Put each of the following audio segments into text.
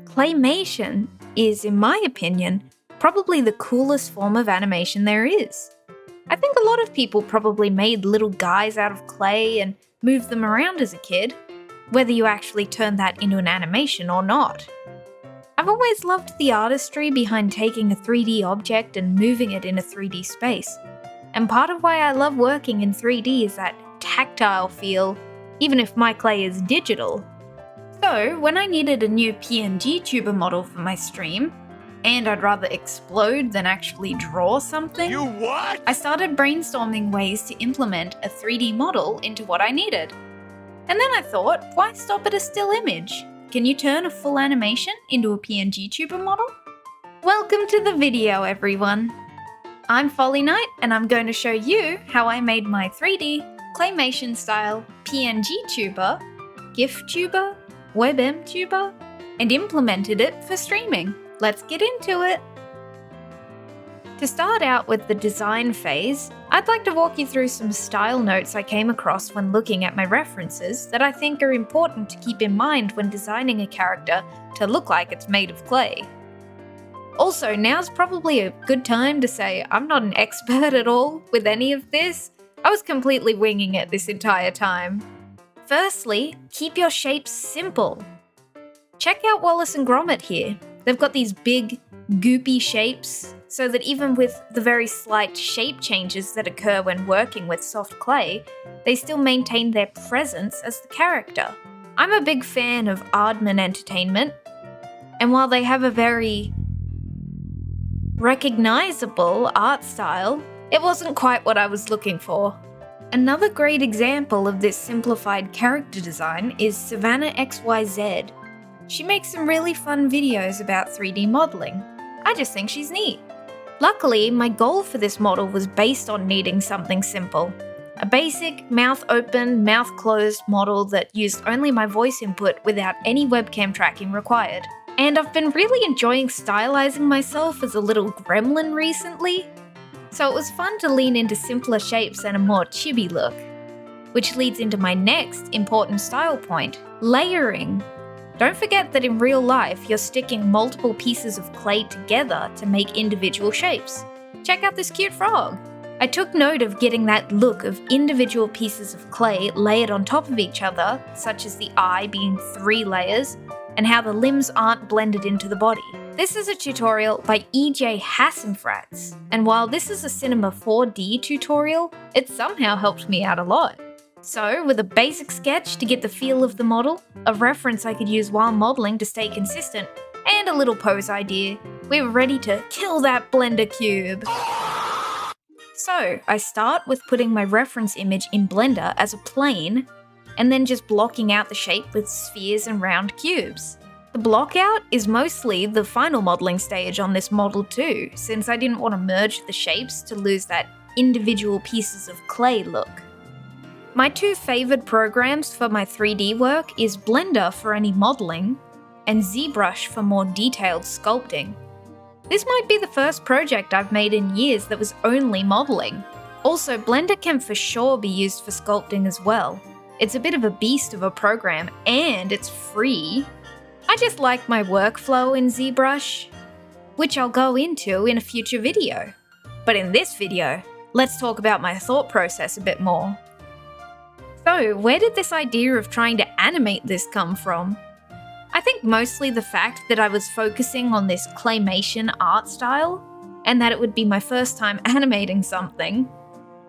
Claymation is, in my opinion, probably the coolest form of animation there is. I think a lot of people probably made little guys out of clay and moved them around as a kid, whether you actually turned that into an animation or not. I've always loved the artistry behind taking a 3D object and moving it in a 3D space, and part of why I love working in 3D is that tactile feel, even if my clay is digital. So, when I needed a new PNGtuber model for my stream, and I'd rather explode than actually draw something, You what? I started brainstorming ways to implement a 3D model into what I needed. And then I thought, why stop at a still image? Can you turn a full animation into a PNGtuber model? Welcome to the video, everyone! I'm Folly Knight, and I'm going to show you how I made my 3D, Claymation style PNGtuber, GIFtuber, WebMtuber, and implemented it for streaming. Let's get into it! To start out with the design phase, I'd like to walk you through some style notes I came across when looking at my references that I think are important to keep in mind when designing a character to look like it's made of clay. Also, now's probably a good time to say I'm not an expert at all with any of this. I was completely winging it this entire time. Firstly, keep your shapes simple. Check out Wallace and Gromit here. They've got these big, goopy shapes, so that even with the very slight shape changes that occur when working with soft clay, they still maintain their presence as the character. I'm a big fan of Aardman Entertainment, and while they have a very recognizable art style, it wasn't quite what I was looking for. Another great example of this simplified character design is Savannah XYZ. She makes some really fun videos about 3D modeling. I just think she's neat. Luckily, my goal for this model was based on needing something simple. A basic, mouth open, mouth closed model that used only my voice input without any webcam tracking required. And I've been really enjoying stylizing myself as a little gremlin recently, so it was fun to lean into simpler shapes and a more chibi look. Which leads into my next important style point, layering. Don't forget that in real life, you're sticking multiple pieces of clay together to make individual shapes. Check out this cute frog. I took note of getting that look of individual pieces of clay layered on top of each other, such as the eye being 3 layers, and how the limbs aren't blended into the body. This is a tutorial by EJ Hassenfratz, and while this is a Cinema 4D tutorial, it somehow helped me out a lot. So, with a basic sketch to get the feel of the model, a reference I could use while modeling to stay consistent, and a little pose idea, we were ready to kill that Blender cube. So, I start with putting my reference image in Blender as a plane, and then just blocking out the shape with spheres and round cubes. The block out is mostly the final modeling stage on this model too, since I didn't want to merge the shapes to lose that individual pieces of clay look. My 2 favoured programs for my 3D work is Blender for any modelling, and ZBrush for more detailed sculpting. This might be the first project I've made in years that was only modelling. Also, Blender can for sure be used for sculpting as well. It's a bit of a beast of a program, and it's free. I just like my workflow in ZBrush, which I'll go into in a future video. But in this video, let's talk about my thought process a bit more. So, where did this idea of trying to animate this come from? I think mostly the fact that I was focusing on this claymation art style, and that it would be my first time animating something.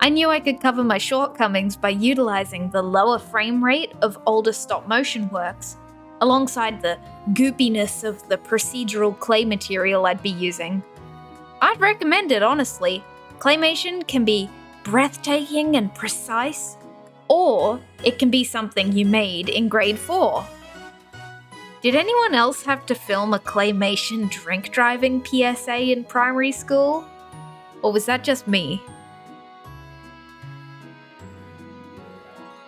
I knew I could cover my shortcomings by utilizing the lower frame rate of older stop-motion works, alongside the goopiness of the procedural clay material I'd be using. I'd recommend it, honestly. Claymation can be breathtaking and precise, or it can be something you made in grade 4. Did anyone else have to film a claymation drink driving PSA in primary school? Or was that just me?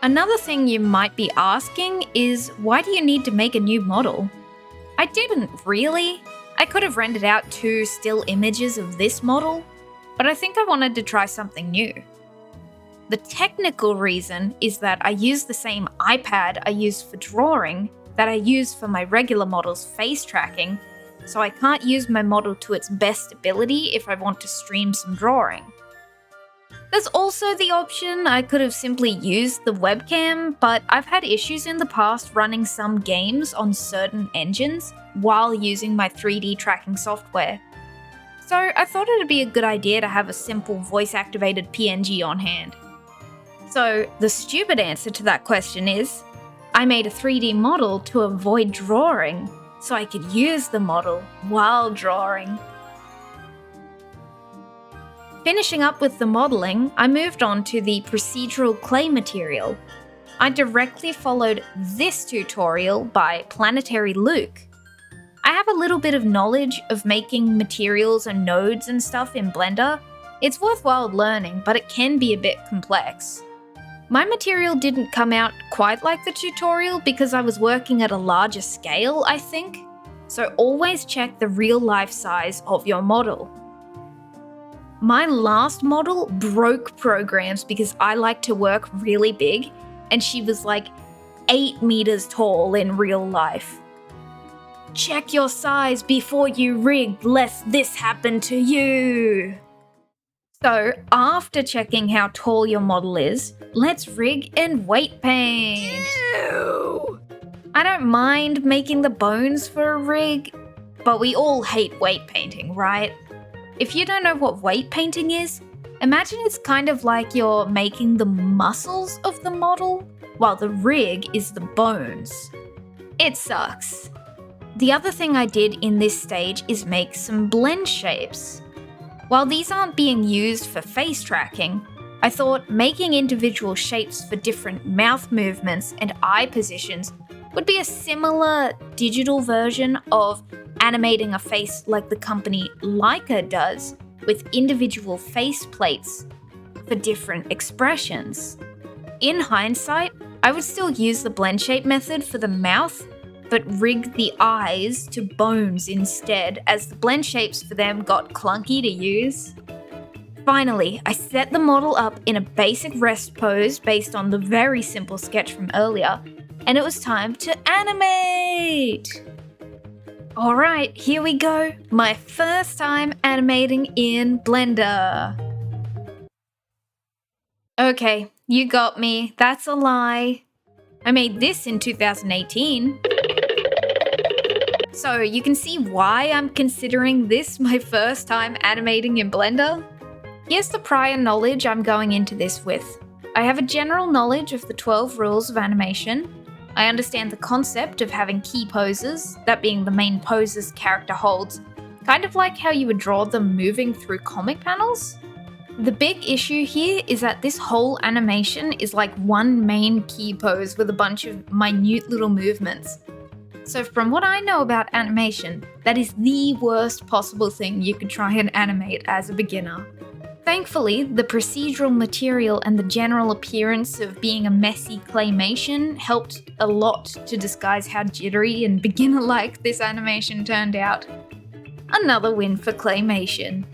Another thing you might be asking is, why do you need to make a new model? I didn't really. I could have rendered out 2 still images of this model, but I think I wanted to try something new. The technical reason is that I used the same iPad I used for drawing, that I use for my regular model's face tracking, so I can't use my model to its best ability if I want to stream some drawing. There's also the option I could have simply used the webcam, but I've had issues in the past running some games on certain engines while using my 3D tracking software. So I thought it'd be a good idea to have a simple voice-activated PNG on hand. So the stupid answer to that question is, I made a 3D model to avoid drawing, so I could use the model while drawing. Finishing up with the modelling, I moved on to the procedural clay material. I directly followed this tutorial by Planetary Luke. I have a little bit of knowledge of making materials and nodes and stuff in Blender. It's worthwhile learning, but it can be a bit complex. My material didn't come out quite like the tutorial because I was working at a larger scale, I think. So always check the real life size of your model. My last model broke programs because I like to work really big, and she was like 8 meters tall in real life. Check your size before you rig, lest this happen to you. So after checking how tall your model is, let's rig and weight paint. Ew. I don't mind making the bones for a rig, but we all hate weight painting, right? If you don't know what weight painting is, imagine it's kind of like you're making the muscles of the model, while the rig is the bones. It sucks. The other thing I did in this stage is make some blend shapes. While these aren't being used for face tracking, I thought making individual shapes for different mouth movements and eye positions would be a similar digital version of animating a face like the company Leica does, with individual face plates for different expressions. In hindsight, I would still use the blend shape method for the mouth, but rig the eyes to bones instead, as the blend shapes for them got clunky to use. Finally, I set the model up in a basic rest pose based on the very simple sketch from earlier, and it was time to animate! Alright, here we go. My first time animating in Blender. Okay, you got me. That's a lie. I made this in 2018. So you can see why I'm considering this my first time animating in Blender. Here's the prior knowledge I'm going into this with. I have a general knowledge of the 12 rules of animation. I understand the concept of having key poses, that being the main poses character holds, kind of like how you would draw them moving through comic panels. The big issue here is that this whole animation is like one main key pose with a bunch of minute little movements. So from what I know about animation, that is the worst possible thing you could try and animate as a beginner. Thankfully, the procedural material and the general appearance of being a messy claymation helped a lot to disguise how jittery and beginner-like this animation turned out. Another win for Claymation.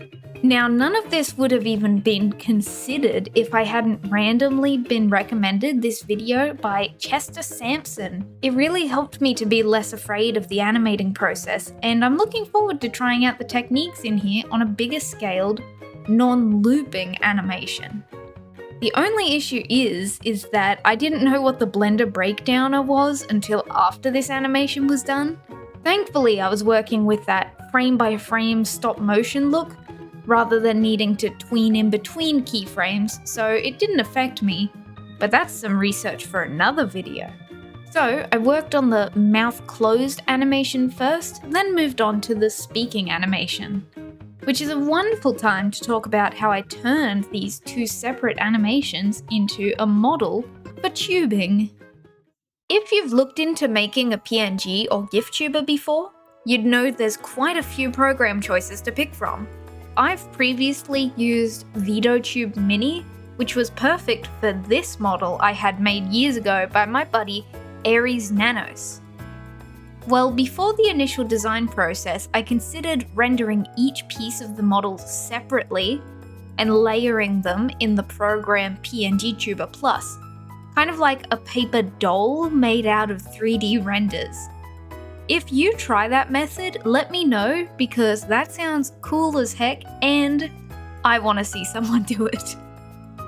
Now, none of this would have even been considered if I hadn't randomly been recommended this video by Chester Sampson. It really helped me to be less afraid of the animating process, and I'm looking forward to trying out the techniques in here on a bigger scaled, non-looping animation. The only issue is that I didn't know what the Blender breakdowner was until after this animation was done. Thankfully, I was working with that frame-by-frame stop-motion look, rather than needing to tween in between keyframes, so it didn't affect me, but that's some research for another video. So I worked on the mouth closed animation first, then moved on to the speaking animation, which is a wonderful time to talk about how I turned these two separate animations into a model for tubing. If you've looked into making a PNG or GIFtuber before, you'd know there's quite a few program choices to pick from. I've previously used VODs Mini, which was perfect for this model I had made years ago by my buddy Aries Nanos. Well, before the initial design process, I considered rendering each piece of the model separately and layering them in the program PNGtuber Plus. kind of like a paper doll made out of 3D renders. If you try that method, let me know because that sounds cool as heck and I want to see someone do it.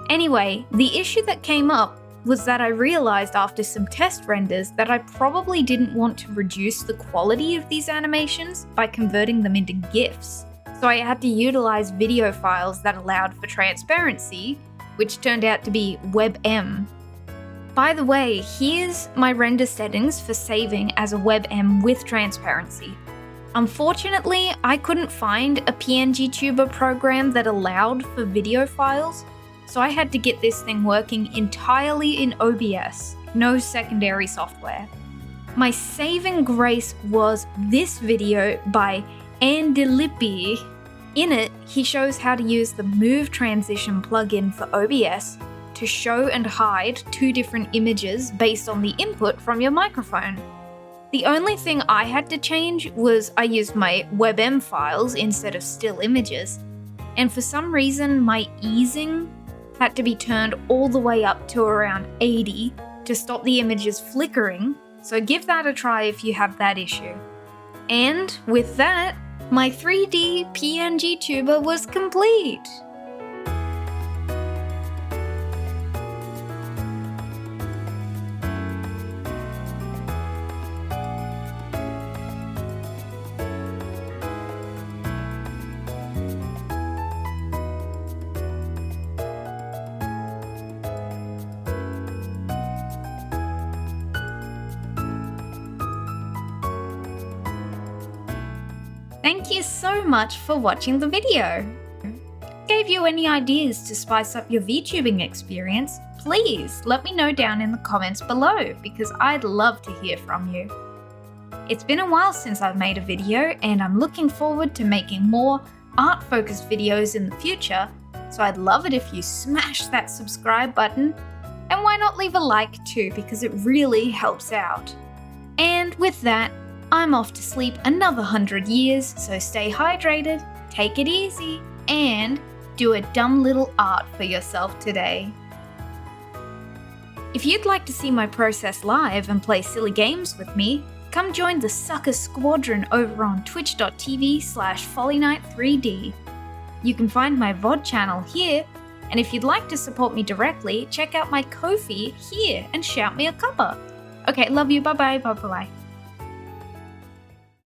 Anyway, the issue that came up was that I realized after some test renders that I probably didn't want to reduce the quality of these animations by converting them into GIFs. So I had to utilize video files that allowed for transparency, which turned out to be WebM. By the way, here's my render settings for saving as a WebM with transparency. Unfortunately, I couldn't find a PNGtuber program that allowed for video files, so I had to get this thing working entirely in OBS, no secondary software. My saving grace was this video by Andy. In it, he shows how to use the Move Transition plugin for OBS to show and hide two different images based on the input from your microphone. The only thing I had to change was I used my WebM files instead of still images, and for some reason my easing had to be turned all the way up to around 80 to stop the images flickering, so give that a try if you have that issue. And with that, my 3D PNGtuber was complete! Thank you so much for watching the video. Gave you any ideas to spice up your VTubing experience? Please let me know down in the comments below because I'd love to hear from you. It's been a while since I've made a video and I'm looking forward to making more art-focused videos in the future, so I'd love it if you smash that subscribe button, and why not leave a like too because it really helps out. And with that, I'm off to sleep another 100 years, so stay hydrated, take it easy, and do a dumb little art for yourself today. If you'd like to see my process live and play silly games with me, come join the Sucker Squadron over on twitch.tv/FollyKnight3D. You can find my VOD channel here, and if you'd like to support me directly, check out my Ko-fi here and shout me a cuppa. Okay, love you, bye bye, bye bye.